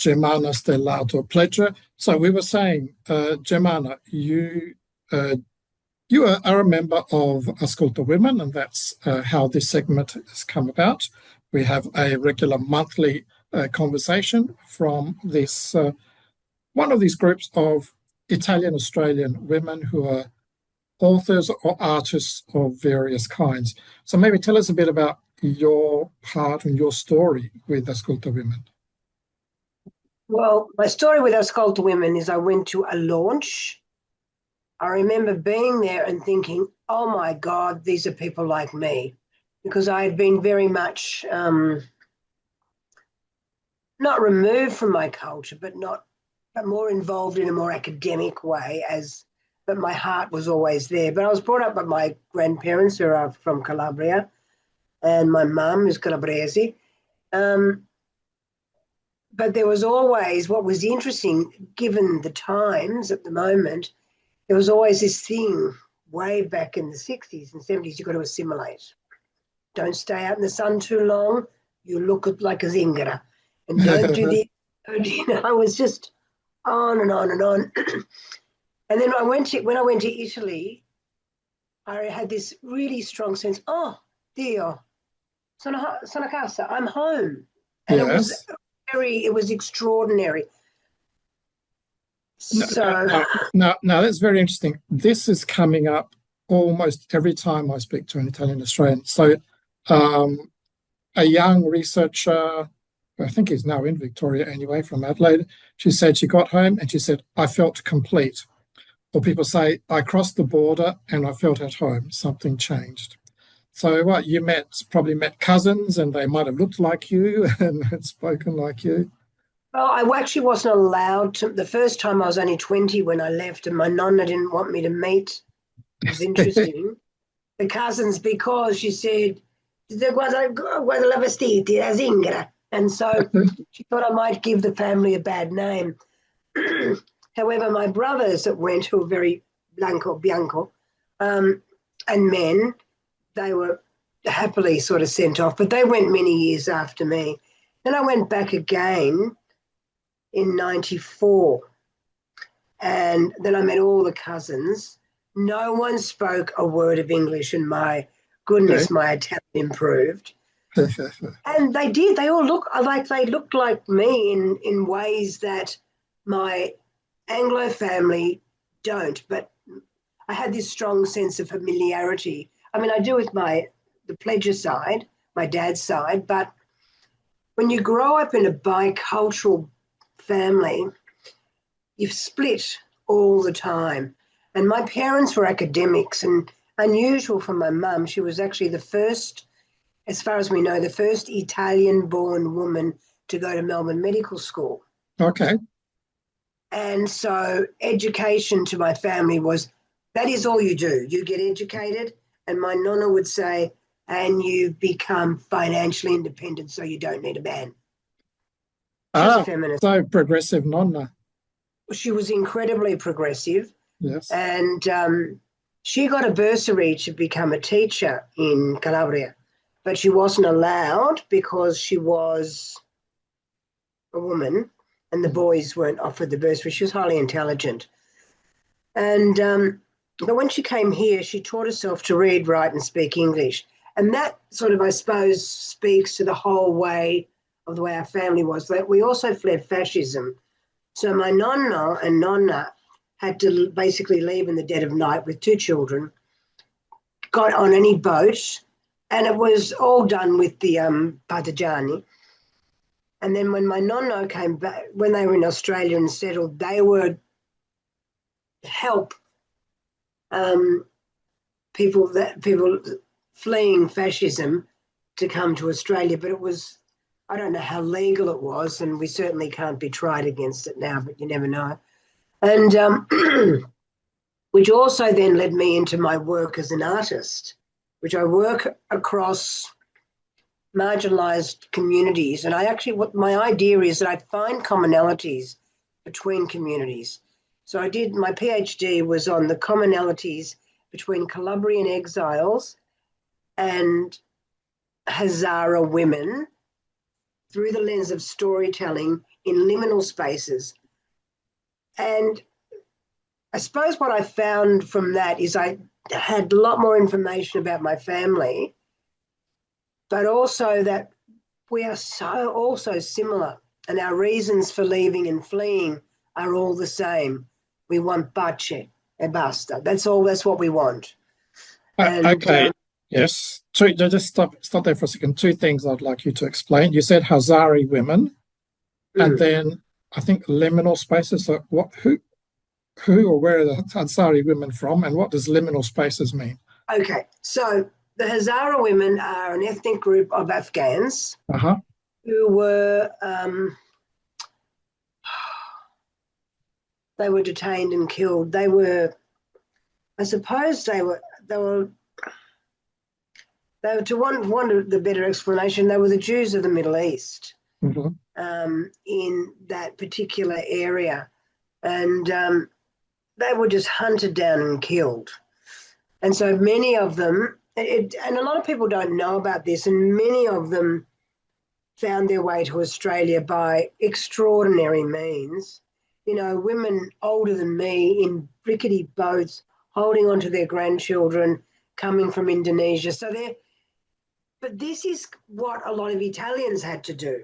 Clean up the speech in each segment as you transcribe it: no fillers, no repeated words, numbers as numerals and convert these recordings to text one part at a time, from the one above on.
Jemana, Stellato, pleasure. So we were saying, Jemana, you are a member of Ascolta Women, and that's how this segment has come about. We have a regular monthly conversation from this one of these groups of Italian-Australian women who are authors or artists of various kinds. So maybe tell us a bit about your part and your story with Ascolta Women. Well, my story with Ascolta Women is I went to a launch. I remember being there and thinking, oh my God, these are people like me, because I had been very much not removed from my culture, but more involved in a more academic way, but my heart was always there. But I was brought up by my grandparents who are from Calabria, and my mum is Calabrese. But there was always, what was interesting, given the times at the moment, there was always this thing way back in the 60s and 70s, you've got to assimilate. Don't stay out in the sun too long, you look like a zingara. And don't do this. I was just on and on and on. And then when I went to Italy, I had this really strong sense, oh, Dio, sono a casa, I'm home. And yes. It was extraordinary. Now, that's very interesting. This is coming up almost every time I speak to an Italian Australian. So a young researcher, I think he's now in Victoria anyway, from Adelaide, she said she got home and she said, I felt complete. Or people say, I crossed the border and I felt at home, something changed. So what, you probably met cousins and they might have looked like you and had spoken like you? Well, I actually wasn't allowed to. The first time I was only 20 when I left, and my nonna didn't want me to meet. It was interesting. The cousins, because she said, guarda la vestiti, la zingara. And so she thought I might give the family a bad name. However, my brothers that went, who were very bianco, and men, they were happily sort of sent off, but they went many years after me. Then I went back again in 94, and then I met all the cousins. No one spoke a word of English, and my goodness, my Italian improved. And they did. They all looked like me in ways that my Anglo family don't. But I had this strong sense of familiarity. I mean, I do with the pleasure side, my dad's side, but when you grow up in a bicultural family, you've split all the time. And my parents were academics, and unusual for my mum, she was actually the first, as far as we know, the first Italian-born woman to go to Melbourne Medical School. Okay. And so education to my family was, that is all you do. You get educated, and my nonna would say, and you become financially independent so you don't need a man. She was a feminist. So progressive nonna. She was incredibly progressive. Yes. And she got a bursary to become a teacher in Calabria, but she wasn't allowed because she was a woman and the boys weren't offered the bursary. She was highly intelligent. And but when she came here, she taught herself to read, write and speak English. And that sort of, I suppose, speaks to the whole way of the way our family was. That we also fled fascism. So my nonna and nonna had to basically leave in the dead of night with 2 children, got on any boat, and it was all done with the partigiani. And then when my nonna came back, when they were in Australia and settled, they would help people fleeing fascism to come to Australia. But it was, I don't know how legal it was, and we certainly can't be tried against it now, but you never know. And which also then led me into my work as an artist, which I work across marginalised communities. And what my idea is that I find commonalities between communities. So my PhD was on the commonalities between Calabrian exiles and Hazara women through the lens of storytelling in liminal spaces. And I suppose what I found from that is I had a lot more information about my family, but also that we are so also similar, and our reasons for leaving and fleeing are all the same. We want pace e basta. That's all. That's what we want. And Okay. Yes. Just stop there for a second. Two things I'd like you to explain. You said Hazari women, and then I think liminal spaces. So who or where are the Hazari women from, and what does liminal spaces mean? Okay, so the Hazara women are an ethnic group of Afghans who were they were detained and killed. They were, I suppose, they were to want the better explanation. They were the Jews of the Middle East in that particular area, and they were just hunted down and killed. And so many of them, and a lot of people don't know about this, and many of them found their way to Australia by extraordinary means. You know, women older than me in rickety boats holding onto their grandchildren coming from Indonesia. But this is what a lot of Italians had to do,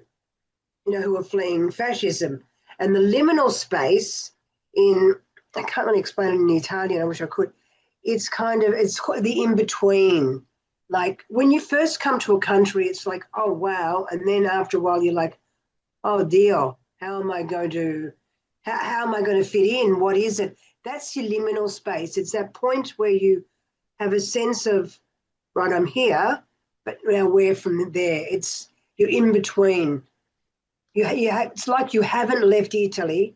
you know, who were fleeing fascism. And the liminal space I can't really explain it in Italian, I wish I could. It's the in-between. Like when you first come to a country, it's like, oh, wow. And then after a while, you're like, oh, Dio, how am I going to fit in? What is it? That's your liminal space. It's that point where you have a sense of, right, I'm here, but now where from there? You're in between. It's like you haven't left Italy,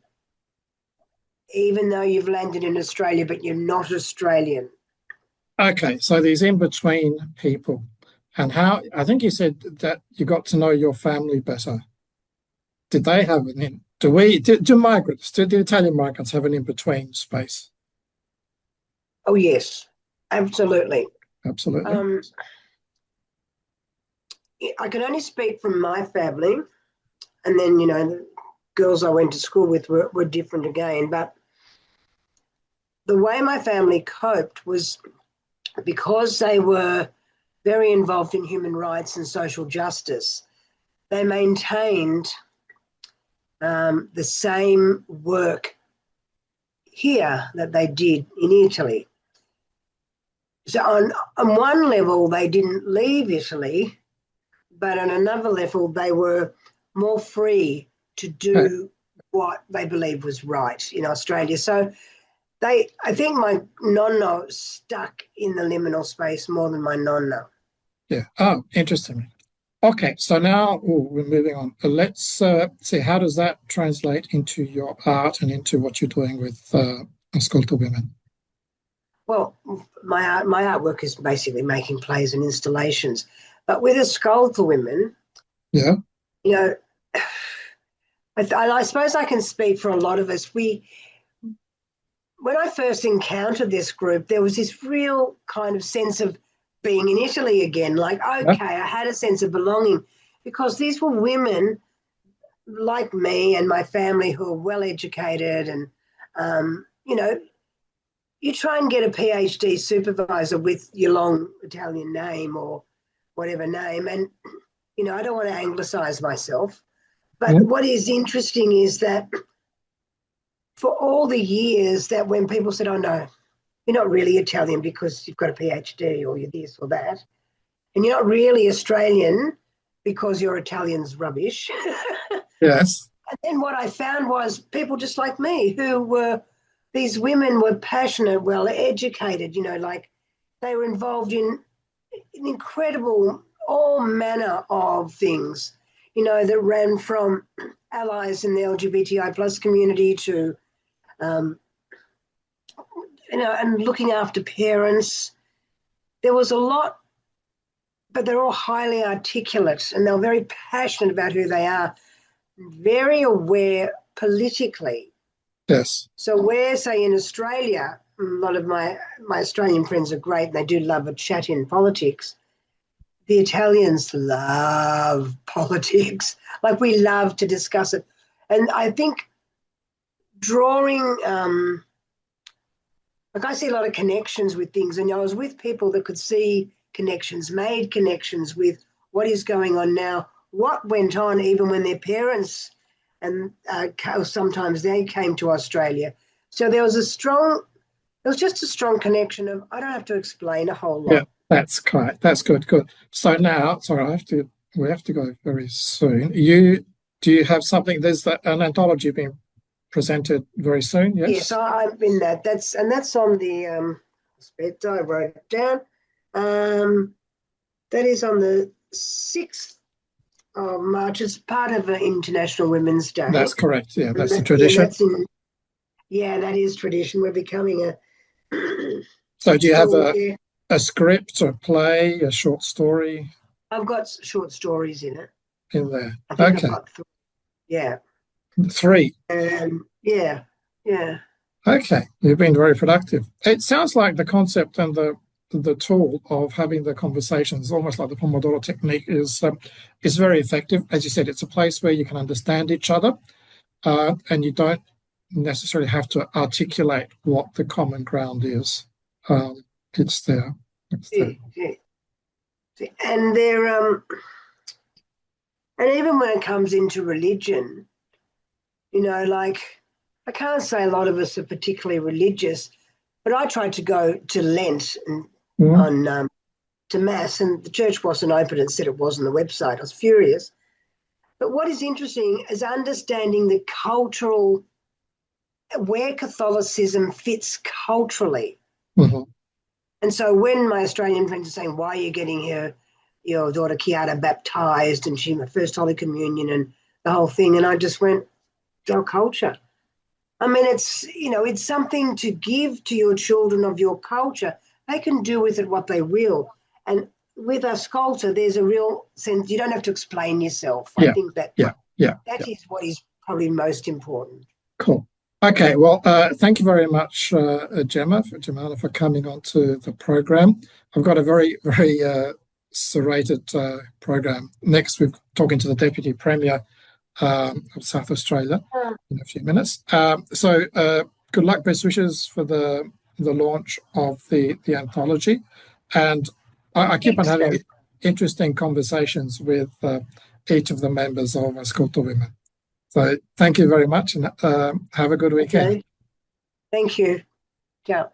even though you've landed in Australia, but you're not Australian. Okay, so these in-between people, and how, I think you said that you got to know your family better. Did they have do migrants, do the Italian migrants have an in-between space? Oh, yes, absolutely. Absolutely. I can only speak from my family, and then, you know, the girls I went to school with were different again, but the way my family coped was because they were very involved in human rights and social justice. They maintained the same work here that they did in Italy. So on one level, they didn't leave Italy, but on another level, they were more free to do what they believed was right in Australia. So I think my nonno stuck in the liminal space more than my nonna. Yeah. Oh, interesting. Okay, so now we're moving on. Let's see, how does that translate into your art and into what you're doing with Ascolta Women? Well, my artwork is basically making plays and installations. But with Ascolta Women, yeah, you know, I suppose I can speak for a lot of us. When I first encountered this group, there was this real kind of sense of being in Italy again. Like, okay, I had a sense of belonging because these were women like me and my family who are well educated, and you know, you try and get a PhD supervisor with your long Italian name or whatever name, and you know, I don't want to anglicize myself, but what is interesting is that for all the years that when people said, oh no, you're not really Italian because you've got a PhD or you're this or that, and you're not really Australian because your Italian's rubbish. Yes. And then what I found was people just like me these women were passionate, well educated, you know, like they were involved in an incredible, all manner of things, you know, that ran from allies in the LGBTI plus community to, you know, and looking after parents. There was a lot, but they're all highly articulate and they're very passionate about who they are, very aware politically. Yes. So where, say, in Australia, a lot of my Australian friends are great and they do love a chat in politics. The Italians love politics. Like we love to discuss it. And I think drawing, like I see a lot of connections with things, and I was with people that could see connections, made connections with what is going on now, what went on even when their parents and sometimes they came to Australia. So there was just a strong connection of, I don't have to explain a whole lot. Yeah, that's correct. That's good. Good. So now, sorry, we have to go very soon. Do you have something? There's an anthology being presented very soon. Yes. Yes, I'm in that. That's on the I wrote it down. That is on the 6th of March. It's part of International Women's Day. That's correct. Yeah, that's the tradition. That is tradition. We're becoming a. So do you have a script, a play, a short story? I've got short stories in it. In there. I think Okay. I've got 3. Yeah. 3. Yeah. Okay, you've been very productive. It sounds like the concept and the tool of having the conversations, almost like the Pomodoro technique, is very effective. As you said, it's a place where you can understand each other, and you don't necessarily have to articulate what the common ground is. It's there. Yeah. And and even when it comes into religion, like, I can't say a lot of us are particularly religious, but I tried to go to Lent and to Mass, and the church wasn't open and said it was on the website. I was furious. But what is interesting is understanding the cultural, where Catholicism fits culturally. Mm-hmm. And so when my Australian friends are saying, why are you getting your daughter Kiara baptised and she first Holy Communion and the whole thing, and I just went, our culture. I mean, it's something to give to your children of your culture. They can do with it what they will. And with Ascolta, there's a real sense you don't have to explain yourself. Yeah. I think that is what is probably most important. Cool. Okay, well, thank you very much, Jemana, for coming on to the program. I've got a very, very serrated program. Next, we're talking to the Deputy Premier of South Australia in a few minutes. So good luck, best wishes for the launch of the anthology. And I keep on having interesting conversations with each of the members of Ascolta Women. So thank you very much, and have a good weekend. Okay. Thank you. Ciao.